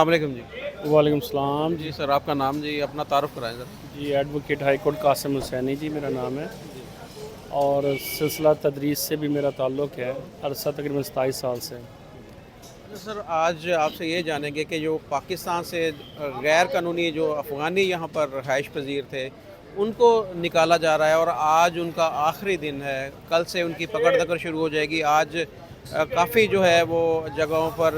السلام علیکم جی۔ وعلیکم السلام جی سر، آپ کا نام جی، اپنا تعارف کرائیں ذرا۔ جی ایڈوکیٹ ہائی کورٹ قاسم حسینی جی میرا نام ہے، اور سلسلہ تدریس سے بھی میرا تعلق ہے، عرصہ تقریباً 27 سال سے۔ اچھا سر، آج آپ سے یہ جانیں گے کہ جو پاکستان سے غیر قانونی جو افغانی یہاں پر رہائش پذیر تھے ان کو نکالا جا رہا ہے، اور آج ان کا آخری دن ہے، کل سے ان کی پکڑ دکڑ شروع ہو جائے گی۔ آج کافی جو ہے وہ جگہوں پر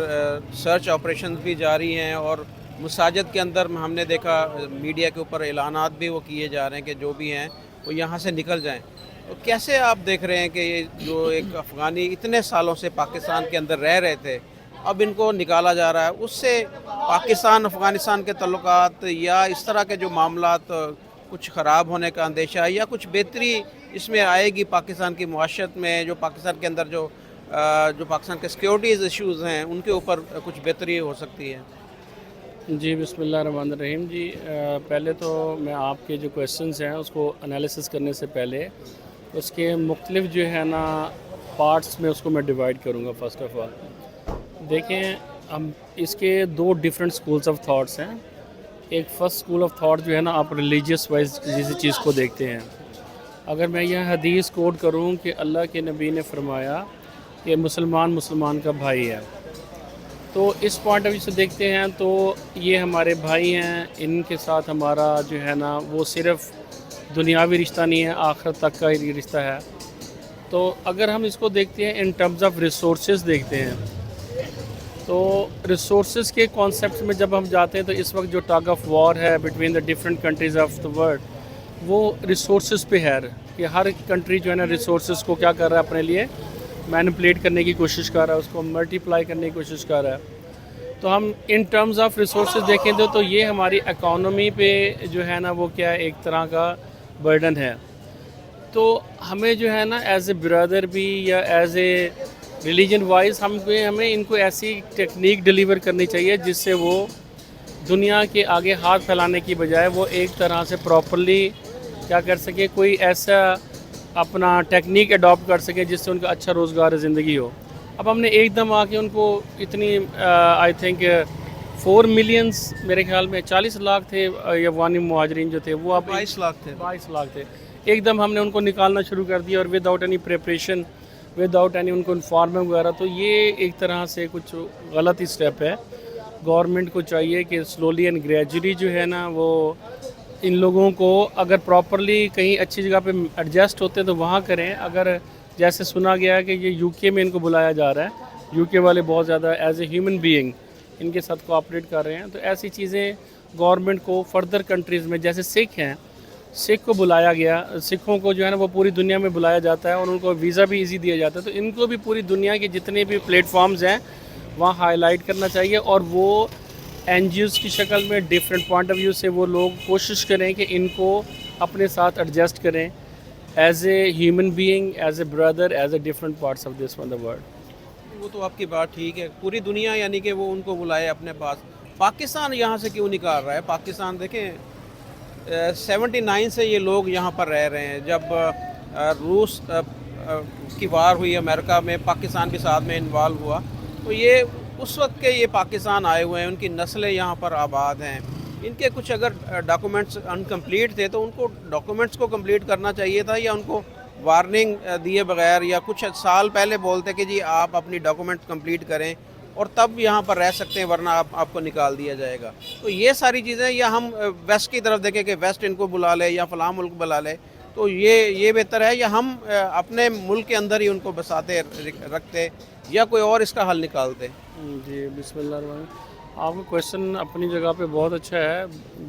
سرچ آپریشنز بھی جاری ہیں، اور مساجد کے اندر ہم نے دیکھا میڈیا کے اوپر اعلانات بھی وہ کیے جا رہے ہیں کہ جو بھی ہیں وہ یہاں سے نکل جائیں۔ تو کیسے آپ دیکھ رہے ہیں کہ یہ جو ایک افغانی اتنے سالوں سے پاکستان کے اندر رہ رہے تھے، اب ان کو نکالا جا رہا ہے؟ اس سے پاکستان افغانستان کے تعلقات یا اس طرح کے جو معاملات کچھ خراب ہونے کا اندیشہ ہے، یا کچھ بہتری اس میں آئے گی پاکستان کی معاشرت میں؟ جو پاکستان کے اندر جو پاکستان کے سیکیورٹیز ایشوز ہیں ان کے اوپر کچھ بہتری ہو سکتی ہے؟ جی بسم اللہ الرحمن الرحیم جی، پہلے تو میں آپ کے جو کویسچنز ہیں اس کو انالیسس کرنے سے پہلے اس کے مختلف جو ہے نا پارٹس میں اس کو میں ڈیوائڈ کروں گا۔ فرسٹ آف آل دیکھیں، ہم اس کے دو ڈیفرنٹ سکولز آف تھاٹس ہیں۔ ایک فرسٹ سکول آف تھاٹ جو ہے نا، آپ ریلیجیس وائز کسی چیز کو دیکھتے ہیں۔ اگر میں یہ حدیث کوٹ کروں کہ اللہ کے نبی نے فرمایا کہ مسلمان کا بھائی ہے، تو اس پوائنٹ آف ویو سے دیکھتے ہیں تو یہ ہمارے بھائی ہیں، ان کے ساتھ ہمارا جو ہے نا وہ صرف دنیاوی رشتہ نہیں ہے، آخرت تک کا ہی رشتہ ہے۔ تو اگر ہم اس کو دیکھتے ہیں ان ٹرمز آف ریسورسز دیکھتے ہیں، تو ریسورسز کے کانسیپٹ میں جب ہم جاتے ہیں تو اس وقت جو ٹگ آف وار ہے between the different countries of the world, وہ ریسورسز پہ ہے کہ ہر کنٹری جو ہے نا ریسورسز کو کیا کر رہا ہے، اپنے لیے مینپولیٹ کرنے کی کوشش کر رہا ہے، اس کو ملٹیپلائی کرنے کی کوشش کر رہا ہے۔ تو ہم ان ٹرمز آف ریسورسز دیکھیں تو یہ ہماری اکانومی پہ جو ہے نا وہ کیا ایک طرح کا برڈن ہے۔ تو ہمیں جو ہے نا ایز اے برادر بھی یا ایز اے ریلیجن وائز ہمیں ان کو ایسی ٹیکنیک ڈیلیور کرنی چاہیے جس سے وہ دنیا کے آگے ہاتھ پھیلانے کی بجائے وہ ایک طرح سے پراپرلی کیا کر سکے، کوئی ایسا اپنا ٹیکنیک اڈاپٹ کر سکے جس سے ان کا اچھا روزگار زندگی ہو۔ اب ہم نے ایک دم آ کے ان کو اتنی آئی تھنک 4 ملینز، میرے خیال میں 40 لاکھ تھے یہ افغانی مہاجرین جو تھے، وہ اب 22 لاکھ تھے۔ 22 لاکھ تھے۔ ایک دم ہم نے ان کو نکالنا شروع کر دیا، اور without any preparation, without any in کو انفارمنگ وغیرہ۔ تو یہ ایک طرح سے کچھ غلط ہی سٹیپ ہے۔ گورنمنٹ کو چاہیے کہ سلولی اینڈ گریجولی جو ہے نا وہ ان لوگوں کو اگر پراپرلی کہیں اچھی جگہ پہ ایڈجسٹ ہوتے ہیں تو وہاں کریں۔ اگر جیسے سنا گیا ہے کہ یہ یو کے میں ان کو بلایا جا رہا ہے، یو کے والے بہت زیادہ as a human being in کے ساتھ کوآپریٹ کر رہے ہیں، تو ایسی چیزیں گورنمنٹ کو فردر کنٹریز میں، جیسے سکھ ہیں، سکھ کو بلایا گیا، سکھوں کو جو ہے نا وہ پوری دنیا میں بلایا جاتا ہے، اور ان کو ویزا بھی ایزی دیا جاتا ہے۔ تو ان کو بھی پوری دنیا کے جتنے بھی پلیٹ فارمز ہیں وہاں ہائی لائٹ کرنا چاہیے، اور وہ این جی اوز کی شکل میں ڈفرینٹ پوائنٹ آف ویو سے وہ لوگ کوشش کریں کہ ان کو اپنے ساتھ ایڈجسٹ کریں as a human being, as a brother, as a different parts of this one the world. وہ تو آپ کی بات ٹھیک ہے، پوری دنیا یعنی کہ وہ ان کو بلائے اپنے پاس۔ پاکستان یہاں سے کیوں نکال رہا ہے؟ پاکستان دیکھیں 79 سے یہ لوگ یہاں پر رہ رہے ہیں۔ جب روس کی وار ہوئی امریکہ میں، پاکستان بھی ساتھ میں انوالو ہوا، تو یہ اس وقت کے یہ پاکستان آئے ہوئے ہیں، ان کی نسلیں یہاں پر آباد ہیں۔ ان کے کچھ اگر ڈاکومنٹس انکمپلیٹ تھے تو ان کو ڈاکومنٹس کو کمپلیٹ کرنا چاہیے تھا، یا ان کو وارننگ دیے بغیر یا کچھ سال پہلے بولتے کہ جی آپ اپنی ڈاکومنٹ کمپلیٹ کریں اور تب یہاں پر رہ سکتے ہیں، ورنہ آپ کو نکال دیا جائے گا۔ تو یہ ساری چیزیں، یا ہم ویسٹ کی طرف دیکھیں کہ ویسٹ ان کو بلا لے یا فلاں ملک بلا لے، تو یہ بہتر ہے، یا ہم اپنے ملک کے اندر ہی ان کو بساتے رکھتے، یا کوئی اور اس کا حل نکالتے؟ جی بسم اللہ الرحمن الرحیم، آپ کا کویشچن اپنی جگہ پہ بہت اچھا ہے۔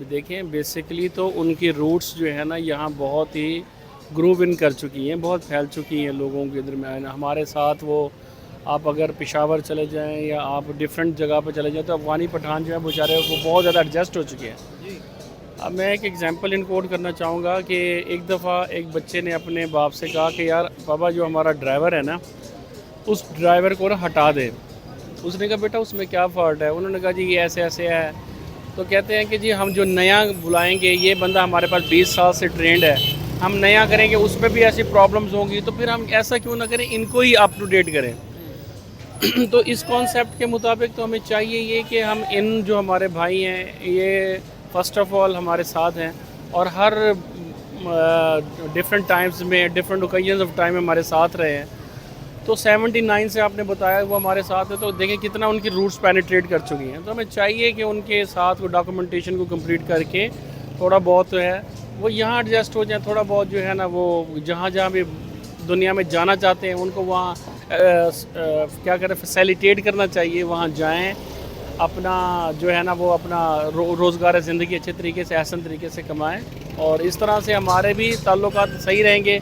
دیکھیں بیسیکلی تو ان کی روٹس جو ہے نا یہاں بہت ہی گروو ان کر چکی ہیں، بہت پھیل چکی ہیں لوگوں کے درمیان۔ ہمارے ساتھ وہ آپ اگر پشاور چلے جائیں یا آپ ڈفرینٹ جگہ پہ چلے جائیں تو افغانی پٹھان جو ہیں بیچارے وہ بہت زیادہ ایڈجسٹ ہو چکے ہیں۔ اب میں ایک ایگزامپل انکوٹ کرنا چاہوں گا کہ ایک دفعہ ایک بچے نے اپنے باپ سے کہا کہ یار بابا جو ہمارا ڈرائیور ہے نا اس ڈرائیور کو نا ہٹا دے۔ اس نے کہا بیٹا اس میں کیا فالٹ ہے؟ انہوں نے کہا جی یہ ایسے ایسے ہے۔ تو کہتے ہیں کہ جی ہم جو نیا بلائیں گے، یہ بندہ ہمارے پاس 20 سال سے ٹرینڈ ہے، ہم نیا کریں گے اس میں بھی ایسی پرابلمز ہوں گی، تو پھر ہم ایسا کیوں نہ کریں، ان کو ہی اپ ٹو ڈیٹ کریں۔ تو اس کانسیپٹ کے مطابق تو ہمیں چاہیے یہ کہ ہم ان جو ہمارے بھائی ہیں یہ فرسٹ آف آل ہمارے ساتھ ہیں اور ہر ڈفرینٹ ٹائمز میں ڈفرینٹ اوکیزنز آف ٹائم ہمارے ساتھ رہے ہیں. تو 79 سے آپ نے بتایا وہ ہمارے ساتھ ہے, تو دیکھیں کتنا ان کی روٹس پینیٹریٹ کر چکی ہیں. تو ہمیں چاہیے کہ ان کے ساتھ وہ ڈاکومنٹیشن کو کمپلیٹ کر کے تھوڑا بہت جو ہے وہ یہاں ایڈجسٹ ہو جائیں, تھوڑا بہت جو ہے نا وہ جہاں جہاں بھی دنیا میں جانا چاہتے ہیں ان کو وہاں کیا کریں فیسیلیٹیٹ کرنا چاہیے, وہاں جائیں, اپنا جو ہے نا وہ اپنا روزگار زندگی اچھے طریقے سے احسن طریقے سے کمائیں, اور اس طرح سے ہمارے بھی تعلقات صحیح رہیں گے.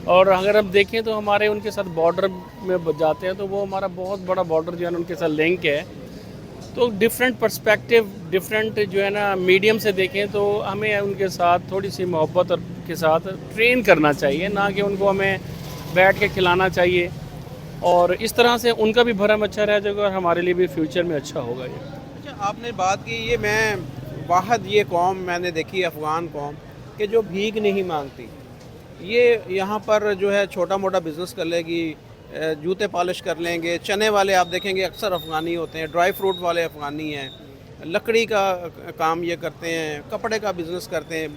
اور اگر ہم دیکھیں تو ہمارے ان کے ساتھ بارڈر میں جاتے ہیں تو وہ ہمارا بہت بڑا بارڈر جو ہے نا ان کے ساتھ لنک ہے. تو ڈفرینٹ پرسپیکٹیو ڈفرینٹ جو ہے نا میڈیم سے دیکھیں تو ہمیں ان کے ساتھ تھوڑی سی محبت کے ساتھ ٹرین کرنا چاہیے, نہ کہ ان کو ہمیں بیٹھ کے کھلانا چاہیے. اور اس طرح سے ان کا بھی بھرم اچھا رہ جائے گا اور ہمارے لیے بھی فیوچر میں اچھا ہوگا. یہ اچھا, آپ نے بات کی یہ میں واحد یہ قوم میں نے دیکھی افغان قوم کہ جو بھیک نہیں مانگتی. یہ یہاں پر جو ہے چھوٹا موٹا بزنس کر لے گی, جوتے پالش کر لیں گے, چنے والے آپ دیکھیں گے اکثر افغانی ہوتے ہیں, ڈرائی فروٹ والے افغانی ہیں, لکڑی کا کام یہ کرتے ہیں, کپڑے کا بزنس کرتے ہیں,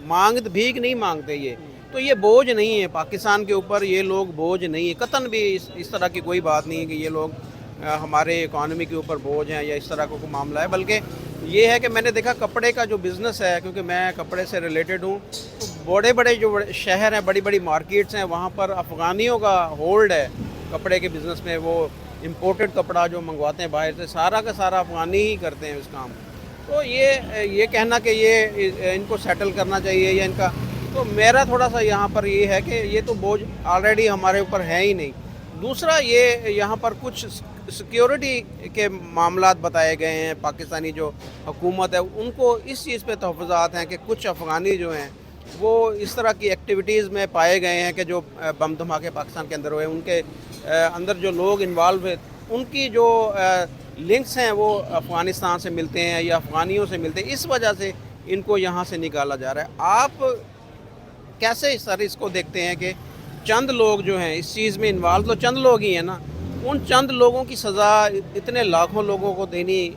بھیک نہیں مانگتے. یہ تو یہ بوجھ نہیں ہے پاکستان کے اوپر, یہ لوگ بوجھ نہیں ہے قطعاً بھی. اس طرح کی کوئی بات نہیں ہے کہ یہ لوگ ہمارے اکانومی کے اوپر بوجھ ہیں یا اس طرح کا کوئی معاملہ ہے. بلکہ یہ ہے کہ میں نے دیکھا کپڑے کا جو بزنس ہے, کیونکہ میں کپڑے سے ریلیٹڈ ہوں, تو بڑے بڑے جو شہر ہیں, بڑی بڑی مارکیٹس ہیں, وہاں پر افغانیوں کا ہولڈ ہے کپڑے کے بزنس میں. وہ امپورٹڈ کپڑا جو منگواتے ہیں باہر سے سارا کا سارا افغانی ہی کرتے ہیں اس کام. تو یہ کہنا کہ یہ ان کو سیٹل کرنا چاہیے یا ان کا, تو میرا تھوڑا سا یہاں پر یہ ہے کہ یہ تو بوجھ آلریڈی ہمارے اوپر ہے ہی نہیں. دوسرا یہ یہاں پر کچھ سیکیورٹی کے معاملات بتائے گئے ہیں. پاکستانی جو حکومت ہے ان کو اس چیز پہ تحفظات ہیں کہ کچھ افغانی جو ہیں وہ اس طرح کی ایکٹیویٹیز میں پائے گئے ہیں کہ جو بم دھماکے پاکستان کے اندر ہوئے, ان کے اندر جو لوگ انوالو ہیں ان کی جو لنکس ہیں وہ افغانستان سے ملتے ہیں یا افغانیوں سے ملتے ہیں. اس وجہ سے ان کو یہاں سے نکالا جا رہا ہے. آپ کیسے اس کو دیکھتے ہیں کہ چند لوگ جو ہیں اس چیز میں انوالو, تو چند لوگ ہی ہیں نا, ان چند لوگوں کی سزا اتنے لاکھوں لوگوں کو دینی,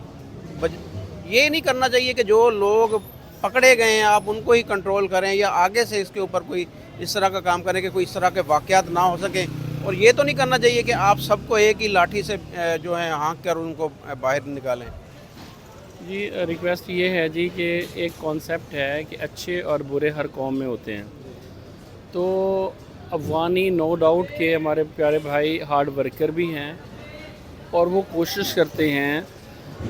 یہ نہیں کرنا چاہیے کہ جو لوگ پکڑے گئے ہیں آپ ان کو ہی کنٹرول کریں یا آگے سے اس کے اوپر کوئی اس طرح کا کام کریں کہ کوئی اس طرح کے واقعات نہ ہو سکیں. اور یہ تو نہیں کرنا چاہیے کہ آپ سب کو ایک ہی لاٹھی سے جو ہے ہانک کر ان کو باہر نکالیں. جی ریکویسٹ یہ ہے جی کہ ایک کانسیپٹ ہے کہ اچھے اور برے ہر قوم میں ہوتے ہیں. تو افغانی نو ڈاؤٹ کہ ہمارے پیارے بھائی ہارڈ ورکر بھی ہیں اور وہ کوشش کرتے ہیں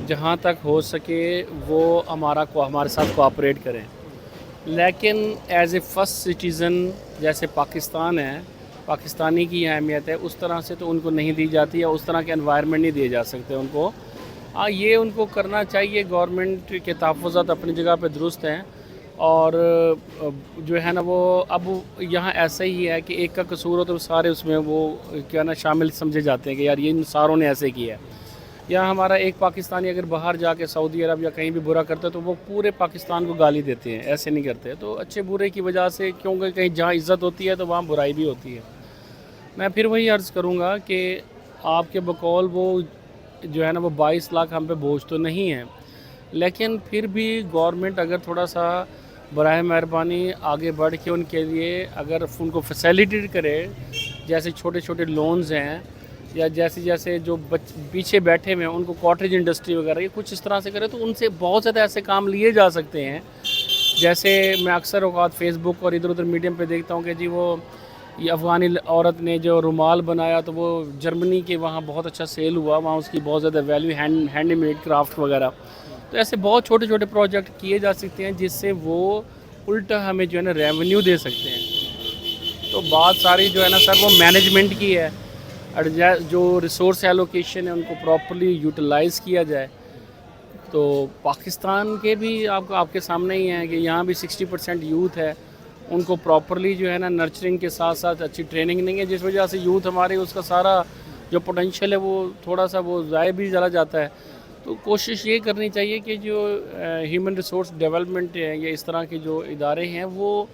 جہاں تک ہو سکے وہ ہمارے ساتھ کوآپریٹ کریں. لیکن ایز اے فرسٹ سٹیزن جیسے پاکستان ہے, پاکستانی کی اہمیت ہے, اس طرح سے تو ان کو نہیں دی جاتی یا اس طرح کے انوائرمنٹ نہیں دیے جا سکتے ان کو. یہ ان کو کرنا چاہیے. گورنمنٹ کے تحفظات اپنی جگہ پہ درست ہیں, اور جو ہے نا وہ اب یہاں ایسا ہی ہے کہ ایک کا قصور ہو تو سارے اس میں وہ کیا نا شامل سمجھے جاتے ہیں کہ یار یہ ان ساروں نے ایسے کیا ہے. یا ہمارا ایک پاکستانی اگر باہر جا کے سعودی عرب یا کہیں بھی برا کرتا ہے تو وہ پورے پاکستان کو گالی دیتے ہیں, ایسے نہیں کرتے. تو اچھے برے کی وجہ سے, کیونکہ کہیں جہاں عزت ہوتی ہے تو وہاں برائی بھی ہوتی ہے. میں پھر وہی عرض کروں گا کہ آپ کے بقول وہ جو ہے نا وہ 22 لاکھ ہم پہ بوجھ تو نہیں ہے, لیکن پھر بھی گورنمنٹ اگر تھوڑا سا براہ مہربانی آگے بڑھ کے ان کے لیے اگر ان کو فیسیلیٹیٹ کرے, جیسے چھوٹے چھوٹے لونز ہیں یا جیسے جو پیچھے بیٹھے ہوئے ہیں ان کو کاٹیج انڈسٹری وغیرہ یہ کچھ اس طرح سے کرے تو ان سے بہت زیادہ ایسے کام لیے جا سکتے ہیں. جیسے میں اکثر اوقات فیس بک اور ادھر ادھر میڈیم پہ دیکھتا ہوں کہ جی وہ یہ افغانی عورت نے جو رومال بنایا تو وہ جرمنی کے وہاں بہت اچھا سیل ہوا, وہاں اس کی بہت زیادہ ویلیو ہینڈ میڈ کرافٹ وغیرہ. تو ایسے بہت چھوٹے چھوٹے پروجیکٹ کیے جا سکتے ہیں جس سے وہ الٹا ہمیں جو ہے نا ریونیو دے سکتے ہیں. تو بات ساری جو ہے نا سر وہ مینجمنٹ کی ہے, جو ریسورس ایلوکیشن ہے ان کو پراپرلی یوٹیلائز کیا جائے. تو پاکستان کے بھی آپ کے سامنے ہی ہیں کہ یہاں بھی 60% یوتھ ہے, ان کو پراپرلی جو ہے نا نرچرنگ کے ساتھ ساتھ اچھی ٹریننگ نہیں ہے, جس وجہ سے یوتھ ہمارے اس کا سارا جو پوٹینشیل ہے وہ تھوڑا سا وہ ضائع بھی چلا جاتا ہے. تو کوشش یہ کرنی چاہیے کہ جو ہیومن ریسورس ڈیولپمنٹ ہے یا اس طرح کے جو ادارے ہیں وہ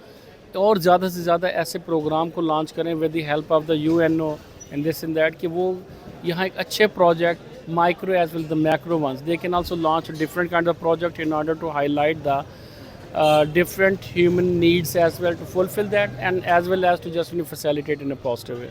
اور زیادہ سے زیادہ ایسے پروگرام کو لانچ کریں with the help of the UN and this and that, کہ وہ یہاں ایک اچھے project micro as well as the macro ones. They can also launch a different kind of project in order to highlight the different human needs as well, to fulfill that, and as well as to just facilitate in a positive way.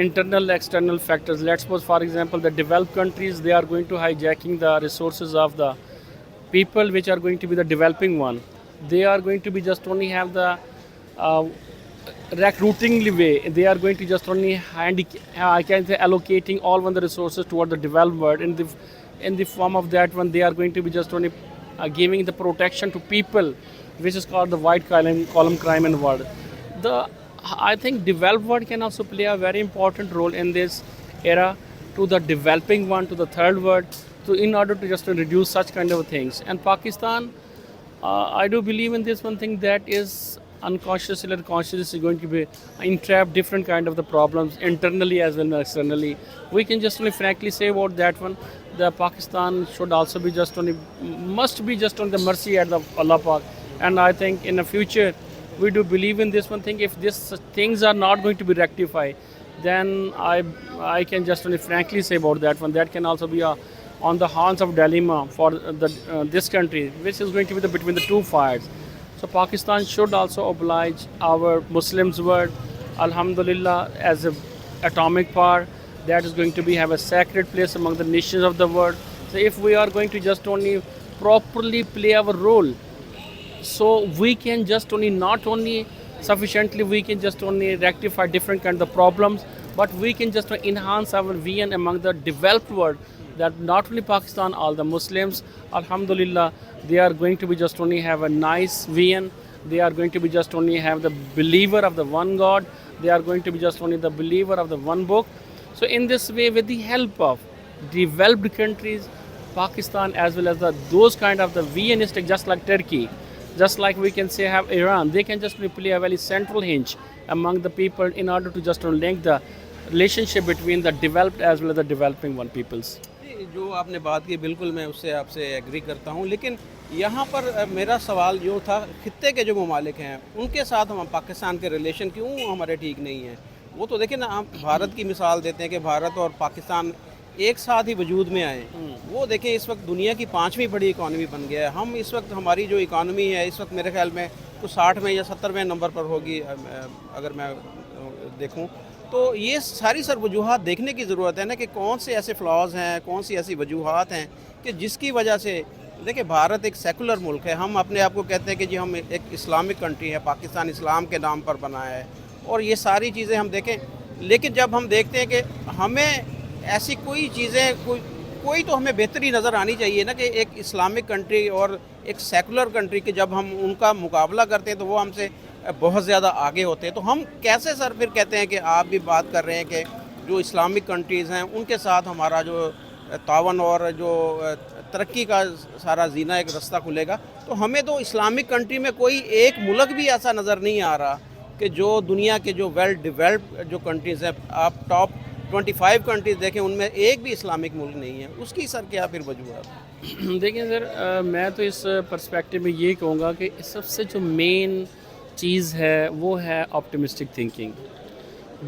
internal external factors. Let's suppose for example the developed countries, they are going to hijacking the resources of the people which are going to be the developing one. They are going to be just only have the recruiting way. They are going to just only I can say allocating all one the resources toward the developed world. In the form of that one, they are going to be just only giving the protection to people, which is called the white column crime in the world. I think developed world can also play a very important role in this era to the developing one, to the third world, so in order to just reduce such kind of things. And Pakistan, I do believe in this one thing, that is unconsciously or consciously is going to be entrapped different kind of the problems internally as well as externally. We can just only frankly say about that one, the Pakistan should also be just only, must be just on the mercy at the Allah Pak. And I think in the future we do believe in this one thing. If these things are not going to be rectified, then I can just only frankly say about that one, that can also be on the horns of dilemma for this country, which is going to be between the two fires. So Pakistan should also oblige our Muslims world, alhamdulillah, as a atomic power that is going to be have a sacred place among the nations of the world. So if we are going to just only properly play our role, so we can just only not only sufficiently we can just only rectify different kind of problems, but we can just enhance our vision among the developed world, that not only Pakistan, all the Muslims, alhamdulillah, they are going to be just only have a nice vision. They are going to be just only have the believer of the one God. They are going to be just only the believer of the one book. So in this way, with the help of developed countries, Pakistan as well as those kind of the Zionistic, just like Turkey, just like we can say have Iran, they can just play a very central hinge among the people in order to just link the relationship between the developed as well as the developing one peoples. جو آپ نے بات کی بالکل میں اس سے آپ سے ایگری کرتا ہوں، لیکن یہاں پر میرا سوال جو تھا خطے کے جو ممالک ہیں ان کے ساتھ ہم پاکستان کے ریلیشن کیوں ہمارے ٹھیک نہیں ہیں؟ وہ تو دیکھیں نا، ہم بھارت کی مثال دیتے ہیں کہ بھارت اور پاکستان ایک ساتھ ہی وجود میں آئے. وہ دیکھیں اس وقت دنیا کی 5ویں بڑی اکانومی بن گیا ہے. ہم اس وقت ہماری جو اکانومی ہے اس وقت میرے خیال میں تو 60ویں یا 70ویں نمبر پر ہوگی اگر میں دیکھوں. تو یہ ساری وجوہات دیکھنے کی ضرورت ہے نا کہ کون سے ایسے فلاز ہیں، کون سی ایسی وجوہات ہیں کہ جس کی وجہ سے دیکھیں بھارت ایک سیکولر ملک ہے. ہم اپنے آپ کو کہتے ہیں کہ جی ہم ایک اسلامک کنٹری ہے، پاکستان اسلام کے نام پر بنا ہے اور یہ ساری چیزیں ہم دیکھیں. لیکن جب ہم دیکھتے ہیں کہ ہمیں ایسی کوئی چیزیں کوئی تو ہمیں بہتری نظر آنی چاہیے نا کہ ایک اسلامک کنٹری اور ایک سیکولر کنٹری کے جب ہم ان کا مقابلہ کرتے ہیں تو وہ ہم سے بہت زیادہ آگے ہوتے ہیں. تو ہم کیسے سر پھر کہتے ہیں کہ آپ بھی بات کر رہے ہیں کہ جو اسلامک کنٹریز ہیں ان کے ساتھ ہمارا جو تعاون اور جو ترقی کا سارا زینہ ایک رستہ کھلے گا؟ تو ہمیں تو اسلامک کنٹری میں کوئی ایک ملک بھی ایسا نظر نہیں آ رہا کہ جو دنیا کے جو ویل ڈیولپڈ جو کنٹریز ہیں، آپ ٹاپ 25 کنٹریز دیکھیں ان میں ایک بھی اسلامک ملک نہیں ہے. اس کی سر کیا پھر وجوہات؟ دیکھیں سر، میں تو اس پرسپیکٹو میں یہ کہوں گا کہ سب سے جو مین چیز ہے وہ ہے آپٹمسٹک تھنکنگ.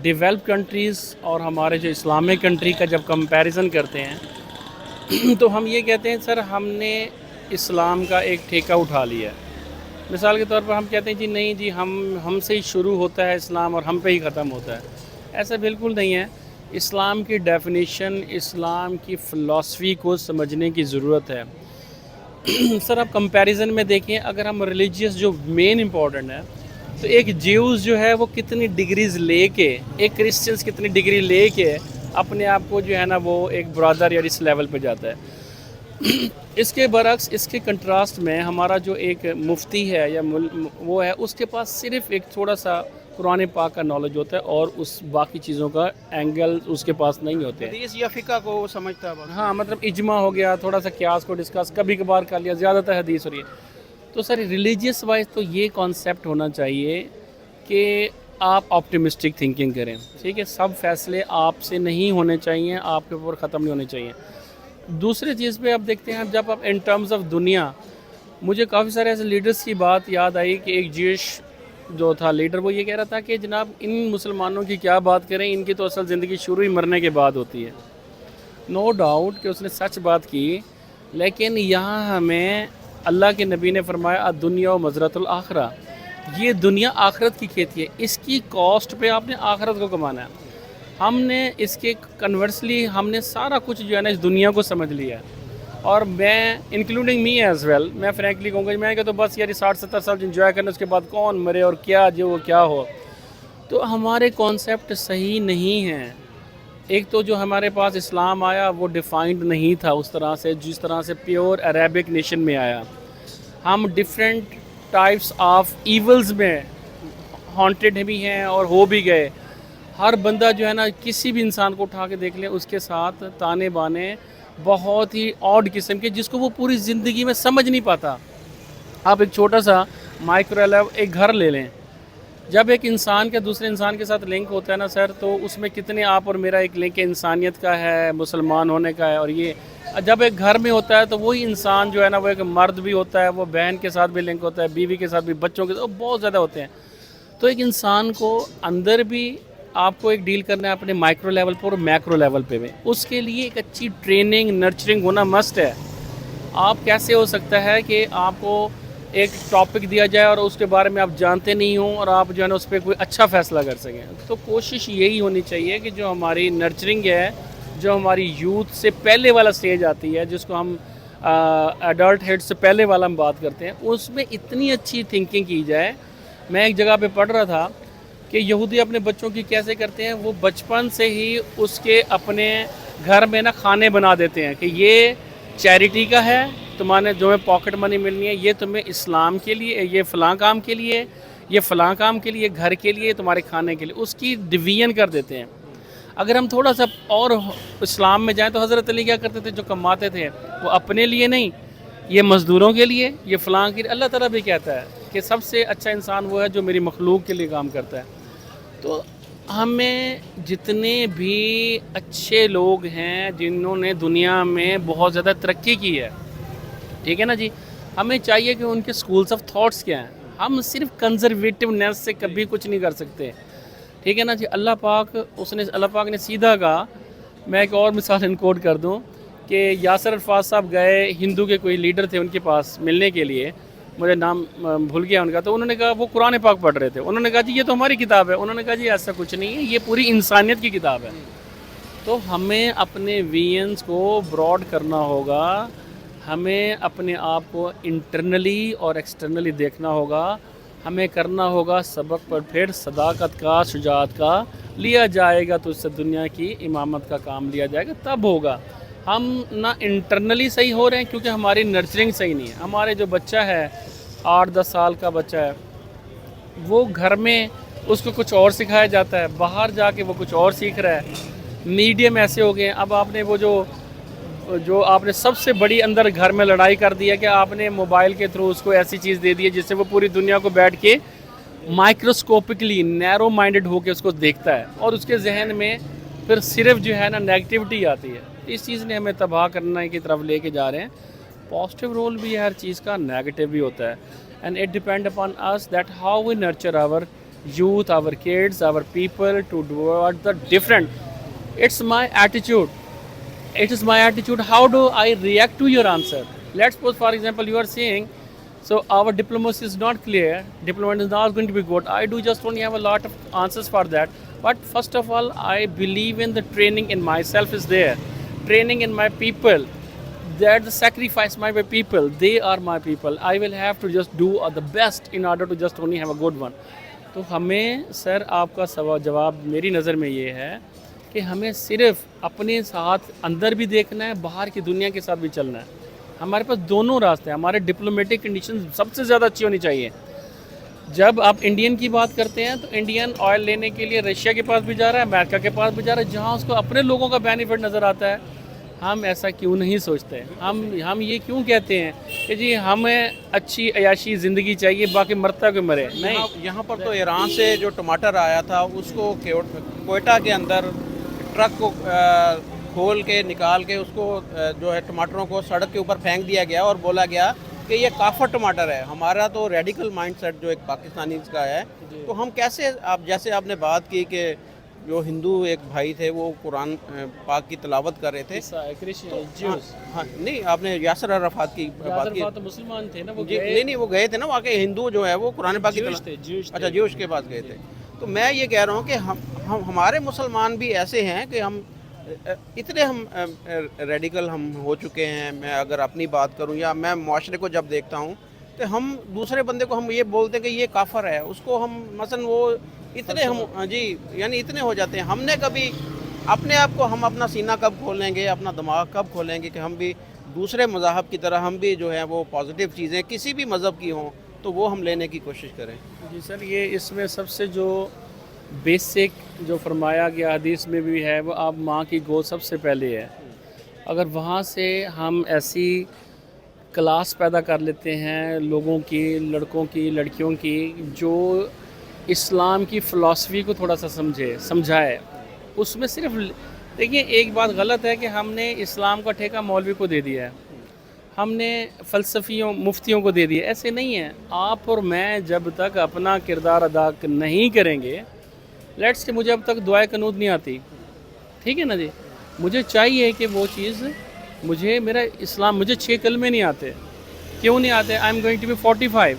ڈیولپ کنٹریز اور ہمارے جو اسلامک کنٹری کا جب کمپیریزن کرتے ہیں تو ہم یہ کہتے ہیں سر ہم نے اسلام کا ایک ٹھیکہ اٹھا لیا ہے. مثال کے طور پر ہم کہتے ہیں جی نہیں جی ہم سے ہی شروع ہوتا ہے اسلام اور ہم پہ ہی ختم ہوتا ہے. ایسا بالکل نہیں ہے. اسلام کی ڈیفینیشن، اسلام کی فلسفی کو سمجھنے کی ضرورت ہے. سر آپ کمپیریزن میں دیکھیں، اگر ہم ریلیجیس جو مین امپورٹنٹ ہے تو ایک جیوز جو ہے وہ کتنی ڈگریز لے کے، ایک کرسچنس کتنی ڈگری لے کے اپنے آپ کو جو ہے نا وہ ایک برادر یا اس لیول پہ جاتا ہے. اس کے برعکس، اس کے کنٹراسٹ میں ہمارا جو ایک مفتی ہے یا وہ ہے، اس کے پاس صرف ایک تھوڑا سا قرآن پاک کا نالج ہوتا ہے اور اس باقی چیزوں کا اینگل اس کے پاس نہیں ہوتے ہیں. حدیث یا فقہ کو وہ سمجھتا ہے. ہاں، مطلب اجماع ہو گیا، تھوڑا سا قیاس کو ڈسکس کبھی کبھار کر لیا، زیادہ تر حدیث ہو رہی ہے. تو سر ریلیجیس وائز تو یہ کانسیپٹ ہونا چاہیے کہ آپ آپٹمسٹک تھنکنگ کریں. ٹھیک ہے، سب فیصلے آپ سے نہیں ہونے چاہیے، آپ کے اوپر ختم نہیں ہونے چاہیے. دوسری چیز پہ آپ دیکھتے ہیں جب آپ ان ٹرمز آف دنیا، مجھے کافی سارے ایسے لیڈرز کی بات یاد آئی کہ ایک جیش جو تھا لیڈر، وہ یہ کہہ رہا تھا کہ جناب ان مسلمانوں کی کیا بات کریں، ان کی تو اصل زندگی شروع ہی مرنے کے بعد ہوتی ہے. نو ڈاؤٹ کہ اس نے سچ بات کی، لیکن یہاں ہمیں اللہ کے نبی نے فرمایا دنیا و مزرعۃ الآخرہ، یہ دنیا آخرت کی کھیتی ہے، اس کی کاسٹ پہ آپ نے آخرت کو کمانا ہے. ہم نے اس کے کنورسلی ہم نے سارا کچھ جو ہے نا اس دنیا کو سمجھ لیا ہے. اور میں انکلوڈنگ می ایز ویل، میں فرینکلی کہوں گا میں کہ تو بس یار 60-70 سال انجوائے کرنا، اس کے بعد کون مرے اور کیا جو وہ کیا ہو. تو ہمارے کانسیپٹ صحیح نہیں ہیں. ایک تو جو ہمارے پاس اسلام آیا وہ ڈیفائنڈ نہیں تھا اس طرح سے جس طرح سے پیور عربک نیشن میں آیا. ہم ڈفرینٹ ٹائپس آف ایولز میں ہانٹیڈ بھی ہیں اور ہو بھی گئے. ہر بندہ جو ہے نا کسی بھی انسان کو اٹھا کے دیکھ لیں، اس کے ساتھ تانے بانے بہت ہی آڈ قسم کے، جس کو وہ پوری زندگی میں سمجھ نہیں پاتا. آپ ایک چھوٹا سا مائکرو لیول ایک گھر لے لیں، جب ایک انسان کا دوسرے انسان کے ساتھ لنک ہوتا ہے نا سر، تو اس میں کتنے آپ اور میرا ایک لنک انسانیت کا ہے، مسلمان ہونے کا ہے. اور یہ جب ایک گھر میں ہوتا ہے تو وہی انسان جو ہے نا وہ ایک مرد بھی ہوتا ہے، وہ بہن کے ساتھ بھی لنک ہوتا ہے، بیوی کے ساتھ بھی، بچوں کے ساتھ بہت زیادہ ہوتے ہیں. تو ایک انسان کو اندر بھی آپ کو ایک ڈیل کرنا ہے اپنے مائکرو لیول پر اور میکرو لیول پہ بھی. اس کے لیے ایک اچھی ٹریننگ نرچرنگ ہونا مسٹ ہے. آپ کیسے ہو سکتا ہے کہ آپ کو ایک ٹاپک دیا جائے اور اس کے بارے میں آپ جانتے نہیں ہوں اور آپ جو ہے نا اس پہ کوئی اچھا فیصلہ کر سکیں؟ تو کوشش یہی ہونی چاہیے کہ جو ہماری نرچرنگ ہے، جو ہماری یوتھ سے پہلے والا سٹیج آتی ہے جس کو ہم ایڈلٹ ہیڈ سے پہلے والا ہم بات کرتے ہیں، اس میں اتنی اچھی تھنکنگ کی جائے. میں ایک جگہ پہ پڑھ رہا تھا کہ یہودی اپنے بچوں کی کیسے کرتے ہیں، وہ بچپن سے ہی اس کے اپنے گھر میں نا کھانے بنا دیتے ہیں کہ یہ چیریٹی کا ہے، تمہارے جو ہے پاکٹ منی ملنی ہے، یہ تمہیں اسلام کے لیے، یہ فلاں کام کے لیے، یہ فلاں کام کے لیے، گھر کے لیے، تمہارے کھانے کے لیے، اس کی ڈویژن کر دیتے ہیں. اگر ہم تھوڑا سا اور اسلام میں جائیں تو حضرت علی کیا کرتے تھے؟ جو کماتے تھے وہ اپنے لیے نہیں، یہ مزدوروں کے لیے، یہ فلاں کے لیے۔ اللہ تعالیٰ بھی کہتا ہے کہ سب سے اچھا انسان وہ ہے جو میری مخلوق کے لیے کام کرتا ہے۔ تو ہمیں جتنے بھی اچھے لوگ ہیں جنہوں نے دنیا میں بہت زیادہ ترقی کی ہے، ٹھیک ہے نا جی، ہمیں چاہیے کہ ان کے سکولز آف تھاٹس کیا ہیں۔ ہم صرف کنزرویٹونیس سے کبھی کچھ نہیں کر سکتے، ٹھیک ہے نا جی۔ اللہ پاک نے سیدھا کہا، میں ایک اور مثال انکوڈ کر دوں کہ یاسر عرفات صاحب گئے، ہندو کے کوئی لیڈر تھے ان کے پاس ملنے کے لیے، مجھے نام بھول گیا ان کا، تو انہوں نے کہا وہ قرآن پاک پڑھ رہے تھے، انہوں نے کہا جی یہ تو ہماری کتاب ہے، انہوں نے کہا جی ایسا کچھ نہیں ہے، یہ پوری انسانیت کی کتاب ہے۔ تو ہمیں اپنے ویژنز کو براڈ کرنا ہوگا، ہمیں اپنے آپ کو انٹرنلی اور ایکسٹرنلی دیکھنا ہوگا، ہمیں کرنا ہوگا سبق پر پھر صداقت کا، شجاعت کا، لیا جائے گا تو اس سے دنیا کی امامت کا کام لیا جائے گا، تب ہوگا۔ ہم نہ انٹرنلی صحیح ہو رہے ہیں کیونکہ ہماری نرچرنگ صحیح نہیں ہے۔ ہمارے جو بچہ ہے 8-10 سال کا بچہ ہے، وہ گھر میں اس کو کچھ اور سکھایا جاتا ہے، باہر جا کے وہ کچھ اور سیکھ رہا ہے۔ میڈیم ایسے ہو گئے ہیں، اب آپ نے وہ جو آپ نے سب سے بڑی اندر گھر میں لڑائی کر دی ہے کہ آپ نے موبائل کے تھرو اس کو ایسی چیز دے دی ہے جس سے وہ پوری دنیا کو بیٹھ کے مائکروسکوپکلی نیرو مائنڈڈ ہو کے اس کو دیکھتا ہے، اور اس کے ذہن میں پھر صرف جو ہے نا نیگیٹیوٹی آتی ہے۔ اس چیز نے ہمیں تباہ کرنے کی طرف لے کے جا رہے ہیں۔ پازیٹیو رول بھی ہے ہر چیز کا، نیگیٹیو بھی ہوتا ہے، and it depend upon us that how we nurture our youth, our kids, our people to do the different. It's my attitude. It is my attitude. How do I react to your answer? Let's suppose, for example, you are saying, so our diplomacy is not clear, diplomacy is not going to be good. I do just only have a lot of answers for that. But first of all, I believe in the training in myself is there. Training in my people. That the sacrifice my people. They are my people. I will have to just do the best in order to just only have a good one. تو ہمیں سر آپ کا جواب میری نظر میں یہ ہے کہ ہمیں صرف اپنے ساتھ اندر بھی دیکھنا ہے، باہر کی دنیا کے ساتھ بھی چلنا ہے۔ ہمارے پاس دونوں راستے ہیں۔ ہمارے ڈپلومیٹک کنڈیشن سب سے زیادہ اچھی ہونی چاہیے۔ جب آپ انڈین کی بات کرتے ہیں تو انڈین آئل لینے کے لیے رشیا کے پاس بھی جا رہا ہے، امریکہ کے پاس بھی جا رہا ہے، جہاں اس کو اپنے لوگوں کا بینیفٹ نظر آتا ہے۔ ہم ایسا کیوں نہیں سوچتے؟ ہم یہ کیوں کہتے ہیں کہ جی ہمیں اچھی عیاشی زندگی چاہیے، باقی مرتا کوئی مرے نہیں۔ یہاں پر تو ایران سے جو ٹماٹر آیا تھا اس کو کوئٹہ کے اندر ٹرک کو کھول کے نکال کے اس کو جو ہے ٹماٹروں کو سڑک کے اوپر پھینک دیا گیا اور بولا گیا کہ یہ کافر ٹماٹر ہے۔ ہمارا تو ریڈیکل مائنڈ سیٹ جو ایک پاکستانی کا ہے، تو ہم کیسے جیسے آپ نے بات کی کہ جو ہندو ایک بھائی تھے وہ قرآن پاک کی تلاوت کر رہے تھے، ہاں نہیں آپ نے یاسر عرفات کی بات کی، مسلمان تھے نا وہ، نہیں وہ گئے تھے نا وہاں کے ہندو جو ہے وہ قرآن پاک کی اچھا جوش کے پاس گئے تھے۔ تو میں یہ کہہ رہا ہوں کہ ہمارے مسلمان بھی ایسے ہیں کہ ہم ریڈیکل ہم ہو چکے ہیں۔ میں اگر اپنی بات کروں یا میں معاشرے کو جب دیکھتا ہوں تو ہم دوسرے بندے کو ہم یہ بولتے ہیں کہ یہ کافر ہے، اس کو ہم مثلا وہ اتنے ہم جی یعنی اتنے ہو جاتے ہیں۔ ہم نے کبھی اپنے آپ کو ہم اپنا سینہ کب کھولیں گے، اپنا دماغ کب کھولیں گے کہ ہم بھی دوسرے مذاہب کی طرح ہم بھی جو ہے وہ پازیٹیو چیزیں کسی بھی مذہب کی ہوں تو وہ ہم لینے کی کوشش کریں۔ جی سر، یہ اس میں سب سے جو بیسک جو فرمایا گیا حدیث میں بھی ہے وہ آپ ماں کی گود سب سے پہلے ہے۔ اگر وہاں سے ہم ایسی کلاس پیدا کر لیتے ہیں لوگوں کی، لڑکوں کی، لڑکیوں کی، جو اسلام کی فلسفی کو تھوڑا سا سمجھائے، اس میں صرف دیکھیے ایک بات غلط ہے کہ ہم نے اسلام کا ٹھیکہ مولوی کو دے دیا ہے، ہم نے فلسفیوں مفتیوں کو دے دیا۔ ایسے نہیں ہے۔ آپ اور میں جب تک اپنا کردار ادا نہیں کریں گے، لیٹس کہ مجھے اب تک دعائے قنوت نہیں آتی، ٹھیک ہے نا جی، مجھے چاہیے کہ وہ چیز میرا اسلام، مجھے 6 کلمے نہیں آتے۔ کیوں نہیں آتے؟ I am going to be 45،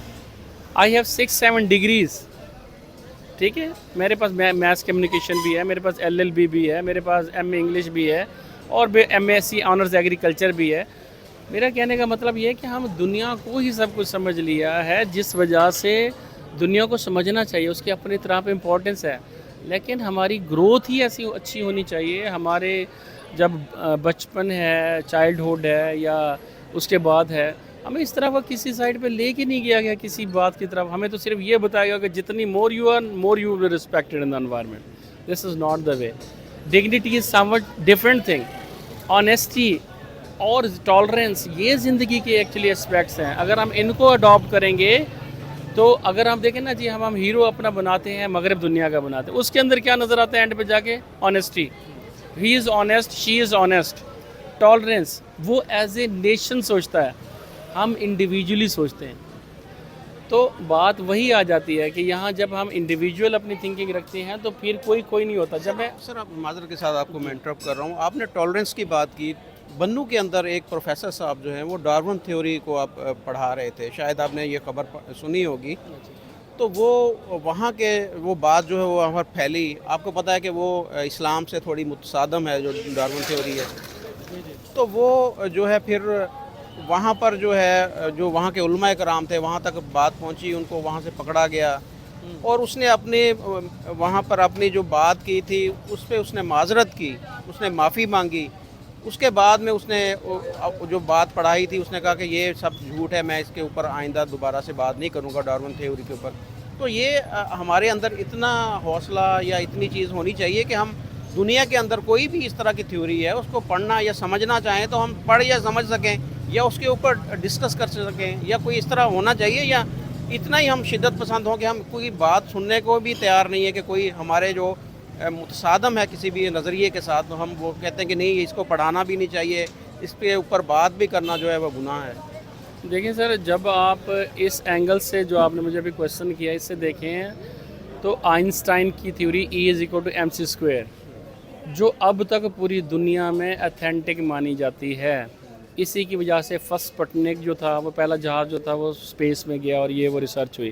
I have 6-7 degrees, ٹھیک ہے، میرے پاس میتھس کمیونیکیشن بھی ہے، میرے پاس LLB بھی ہے، میرے پاس MA انگلش بھی ہے، اور MSc آنرز ایگریکلچر بھی ہے۔ میرا کہنے کا مطلب یہ ہے کہ ہم دنیا کو ہی سب کچھ سمجھ لیا ہے، جس وجہ سے دنیا کو سمجھنا چاہیے، اس کی اپنی طرح پہ امپورٹنس ہے، لیکن ہماری گروتھ ہی ایسی اچھی ہونی چاہیے۔ ہمارے جب بچپن ہے، چائلڈہڈ ہے، یا اس کے بعد ہے، ہمیں اس طرح وہ کسی سائڈ پہ لے کے نہیں گیا گیا کسی بات کی طرف۔ ہمیں تو صرف یہ بتایا گیا کہ جتنی more you are, more you will be respected in the environment. This is not the way. Dignity is somewhat different thing. Honesty اور ٹالرنس یہ زندگی کے ایکچولی اسپیکٹس ہیں. اگر ہم ان کو اڈاپٹ کریں گے تو اگر ہم دیکھیں نا جی ہم ہیرو اپنا بناتے ہیں مغرب دنیا کا بناتے ہیں, اس کے اندر کیا نظر آتا ہے اینڈ پہ جا کے؟ آنیسٹی. ہی از آنیسٹ, شی از آنیسٹ. ٹالرنس وہ ایز اے نیشن سوچتا ہے, ہم انڈیویجولی سوچتے ہیں. تو بات وہی آ جاتی ہے کہ یہاں جب ہم انڈیویجول اپنی تھنکنگ رکھتے ہیں تو پھر کوئی نہیں ہوتا. جب میں سر آپ معذرت کے ساتھ آپ کو میں انٹرپٹ کر رہا ہوں, آپ نے ٹالرنس کی بات کی. بنو کے اندر ایک پروفیسر صاحب جو ہیں وہ ڈارون تھیوری کو آپ پڑھا رہے تھے, شاید آپ نے یہ خبر سنی ہوگی. تو وہ وہاں کے وہ بات جو ہے وہ وہاں پر پھیلی. آپ کو پتہ ہے کہ وہ اسلام سے تھوڑی متصادم ہے جو ڈارون تھیوری ہے. تو وہ جو ہے پھر وہاں پر جو ہے جو وہاں کے علماء کرام تھے وہاں تک بات پہنچی, ان کو وہاں سے پکڑا گیا اور اس نے اپنے وہاں پر اپنی جو بات کی تھی اس پہ اس نے معذرت کی, اس نے معافی مانگی. اس کے بعد میں اس نے جو بات پڑھائی تھی اس نے کہا کہ یہ سب جھوٹ ہے, میں اس کے اوپر آئندہ دوبارہ سے بات نہیں کروں گا ڈارون تھیوری کے اوپر. تو یہ ہمارے اندر اتنا حوصلہ یا اتنی چیز ہونی چاہیے کہ ہم دنیا کے اندر کوئی بھی اس طرح کی تھیوری ہے اس کو پڑھنا یا سمجھنا چاہیں تو ہم پڑھ یا سمجھ سکیں یا اس کے اوپر ڈسکس کر سکیں, یا کوئی اس طرح ہونا چاہیے, یا اتنا ہی ہم شدت پسند ہوں کہ ہم کوئی بات سننے کو بھی تیار نہیں ہے کہ کوئی ہمارے جو متصادم ہے کسی بھی نظریے کے ساتھ, تو ہم وہ کہتے ہیں کہ نہیں اس کو پڑھانا بھی نہیں چاہیے, اس کے اوپر بات بھی کرنا جو ہے وہ گناہ ہے. دیکھیں سر, جب آپ اس اینگل سے جو آپ نے مجھے ابھی کویشچن کیا اس سے دیکھیں تو آئنسٹائن کی تھیوری E=mc², جو اب تک پوری دنیا میں اتھینٹک مانی جاتی ہے. اسی کی وجہ سے فرسٹ سپوٹنک جو تھا وہ پہلا جہاز جو تھا وہ اسپیس میں گیا اور یہ وہ ریسرچ ہوئی.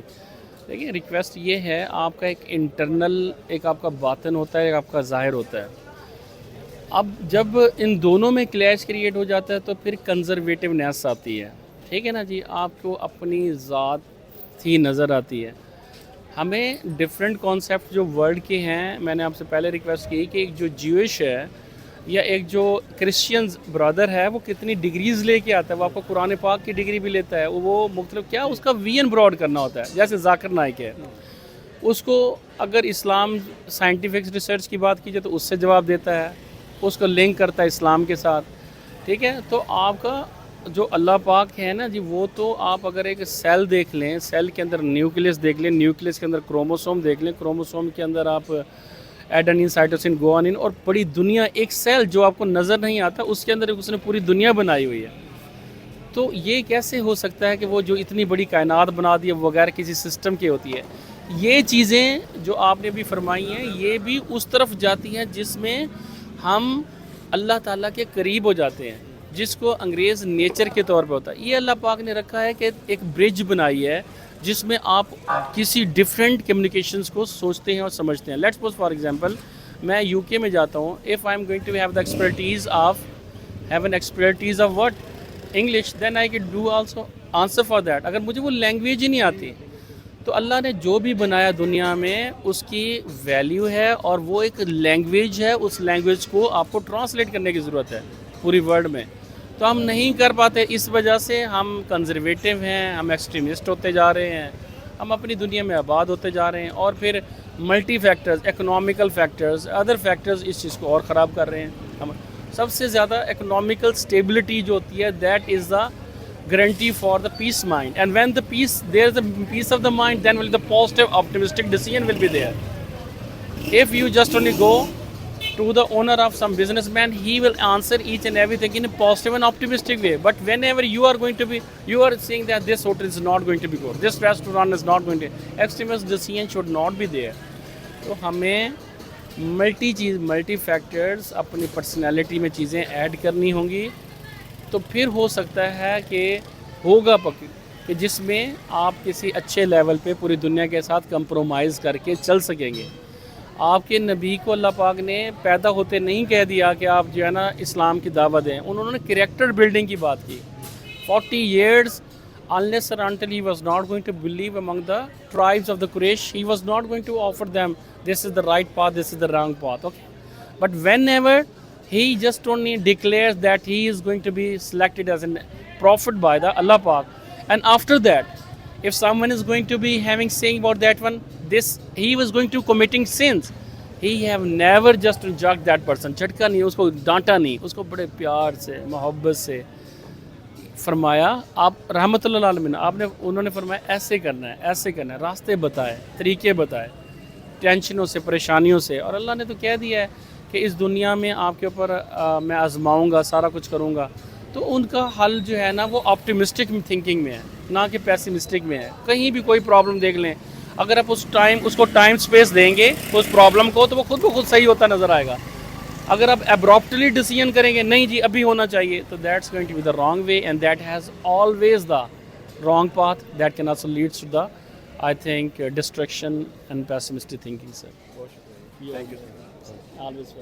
دیکھیں ریکویسٹ یہ ہے, آپ کا ایک انٹرنل ایک آپ کا باطن ہوتا ہے, ایک آپ کا ظاہر ہوتا ہے. اب جب ان دونوں میں کلیش کریٹ ہو جاتا ہے تو پھر کنزرویٹونیس آتی ہے. ٹھیک ہے نا جی, آپ کو اپنی ذات ہی نظر آتی ہے. ہمیں ڈفرینٹ کانسیپٹ جو ورلڈ کے ہیں, میں نے آپ سے پہلے ریکویسٹ کی کہ ایک جو جیوش ہے یا ایک جو کرسچنز برادر ہے وہ کتنی ڈگریز لے کے آتا ہے, وہ آپ کو قرآن پاک کی ڈگری بھی لیتا ہے, وہ مختلف کیا اس کا وین براڈ کرنا ہوتا ہے. جیسے ذاکر نائک ہے, اس کو اگر اسلام سائنٹیفک ریسرچ کی بات کی جائے تو اس سے جواب دیتا ہے, اس کو لنک کرتا ہے اسلام کے ساتھ. ٹھیک ہے, تو آپ کا جو اللہ پاک ہے نا جی, وہ تو آپ اگر ایک سیل دیکھ لیں, سیل کے اندر نیوکلیس دیکھ لیں, نیوکلیس کے اندر کروموسوم دیکھ لیں, کروموسوم کے اندر آپ ایڈنین, سائٹوسن, گوانین, اور بڑی دنیا, ایک سیل جو آپ کو نظر نہیں آتا اس کے اندر اس نے پوری دنیا بنائی ہوئی ہے. تو یہ کیسے ہو سکتا ہے کہ وہ جو اتنی بڑی کائنات بنا دی ہے بغیر کسی سسٹم کے ہوتی ہے؟ یہ چیزیں جو آپ نے بھی فرمائی ہیں یہ بھی اس طرف جاتی ہیں جس میں ہم اللہ تعالیٰ کے قریب ہو جاتے ہیں, جس کو انگریز نیچر کے طور پہ ہوتا ہے. یہ اللہ پاک نے رکھا ہے کہ ایک برج بنائی ہے جس میں آپ کسی ڈفرینٹ کمیونیکیشنز کو سوچتے ہیں اور سمجھتے ہیں. لیٹس سپوز فار ایگزامپل میں یو کے میں جاتا ہوں, if I am going to have the expertise of what English, then I can do also answer for that. اگر مجھے وہ لینگویج ہی نہیں آتی تو اللہ نے جو بھی بنایا دنیا میں اس کی ویلیو ہے اور وہ ایک لینگویج ہے, اس لینگویج کو آپ کو ٹرانسلیٹ کرنے کی ضرورت ہے پوری ورلڈ میں. تو ہم نہیں کر پاتے, اس وجہ سے ہم کنزرویٹو ہیں, ہم ایکسٹریمسٹ ہوتے جا رہے ہیں, ہم اپنی دنیا میں آباد ہوتے جا رہے ہیں, اور پھر multi factors, economical factors, other factors اس چیز کو اور خراب کر رہے ہیں. ہم سب سے زیادہ اکنامیکل اسٹیبلٹی جو ہوتی ہے that is the guarantee for the peace mind, and when there is a peace of the mind, then will the positive optimistic decision will be there. If you just only go to the owner of some businessman, he will answer each and everything in a positive and optimistic way. But whenever you are saying that this hotel is not going to be good, this restaurant is not going to, extremist decision should not be there. تو ہمیں multi factors اپنی personality میں چیزیں add کرنی ہوں گی, تو پھر ہو سکتا ہے کہ ہوگا کہ جس میں آپ کسی اچھے لیول پہ پوری دنیا کے ساتھ کمپرومائز کر کے چل سکیں گے. آپ کے نبی کو اللہ پاک نے پیدا ہوتے نہیں کہہ دیا کہ آپ جو ہے نا اسلام کی دعوت دیں, انہوں نے کریکٹر بلڈنگ کی بات کی. 40 years unless or until he was not going to believe among the tribes of the Quraysh, he was not going to offer them this is the right path, this is the wrong path. Okay, but whenever he just only declares that he is going to be selected as a prophet by the Allah Pak, and after that if someone is going to be having saying about that one, this he was going to committing sins, he have never just جج that person. جھٹکا نہیں, اس کو ڈانٹا نہیں, اس کو بڑے پیار سے محبت سے فرمایا. آپ رحمۃ اللہ عالمین آپ نے, انہوں نے فرمایا ایسے کرنا ہے, ایسے کرنا ہے, راستے بتائے, طریقے بتائے ٹینشنوں سے, پریشانیوں سے. اور اللہ نے تو کہہ دیا ہے کہ اس دنیا میں آپ کے اوپر میں آزماؤں گا, سارا کچھ کروں گا. تو ان کا حل جو ہے نا وہ آپٹیمسٹک تھنکنگ میں ہے, نہ کہ پیسمسٹک میں ہے. کہیں بھی کوئی پرابلم دیکھ لیں, اگر آپ اس کو ٹائم سپیس دیں گے اس پرابلم کو, تو وہ خود بخود صحیح ہوتا نظر آئے گا. اگر آپ ابراپٹلی ڈیسیژن کریں گے نہیں جی ابھی ہونا چاہیے, تو that's going to be the wrong way, and that has always the wrong path. That can also leads to the I think distraction and pessimistic thinking. Sir بہت شکریہ, تھینک یو. آلویز.